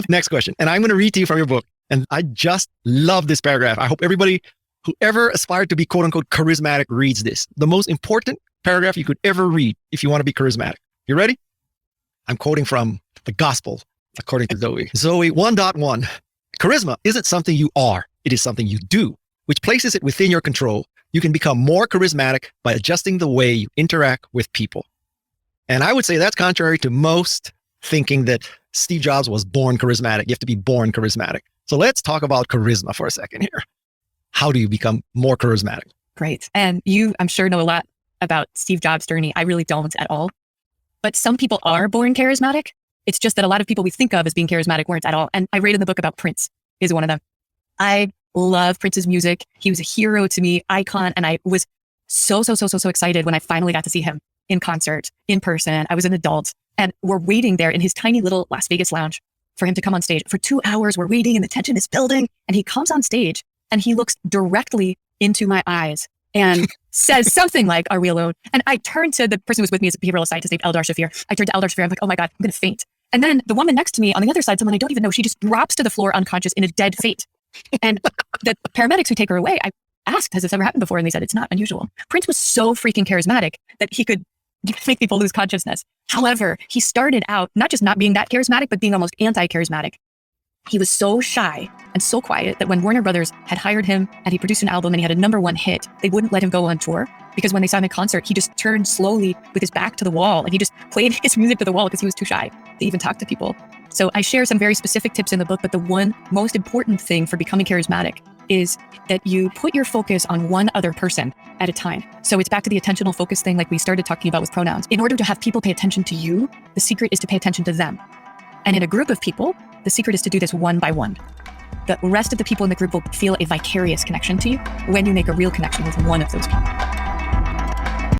Next question. And I'm going to read to you from your book. And I just love this paragraph. I hope everybody who ever aspired to be quote unquote charismatic reads this. The most important paragraph you could ever read if you want to be charismatic. You ready? I'm quoting from the gospel according to Zoe. Zoe 1.1. Charisma isn't something you are. It is something you do, which places it within your control. You can become more charismatic by adjusting the way you interact with people. And I would say that's contrary to most thinking that Steve Jobs was born charismatic. You have to be born charismatic. So let's talk about charisma for a second here. How do you become more charismatic? Great. And you, I'm sure, know a lot about Steve Jobs' journey. I really don't at all. But some people are born charismatic. It's just that a lot of people we think of as being charismatic weren't at all. And I read in the book about Prince is one of them. I love Prince's music. He was a hero to me, icon. And I was so excited when I finally got to see him in concert, in person. I was an adult and we're waiting there in his tiny little Las Vegas lounge for him to come on stage. For 2 hours, we're waiting and the tension is building. And he comes on stage and he looks directly into my eyes and says something like, "Are we alone?" And I turned to the person who was with me as a behavioral scientist named Eldar Shafir. I turned to Eldar Shafir. I'm like, "Oh my God, I'm going to faint." And then the woman next to me on the other side, someone I don't even know, she just drops to the floor unconscious in a dead faint. And the paramedics who take her away, I asked, "Has this ever happened before?" And they said, "It's not unusual." Prince was so freaking charismatic that he could make people lose consciousness. However, he started out not just not being that charismatic, but being almost anti-charismatic. He was so shy and so quiet that when Warner Brothers had hired him and he produced an album and he had a #1 hit, they wouldn't let him go on tour because when they saw him in concert, he just turned slowly with his back to the wall and he just played his music to the wall because he was too shy to even talk to people. So I share some very specific tips in the book, but the one most important thing for becoming charismatic is that you put your focus on one other person at a time. So it's back to the attentional focus thing like we started talking about with pronouns. In order to have people pay attention to you, the secret is to pay attention to them. And in a group of people, the secret is to do this one by one. The rest of the people in the group will feel a vicarious connection to you when you make a real connection with one of those people.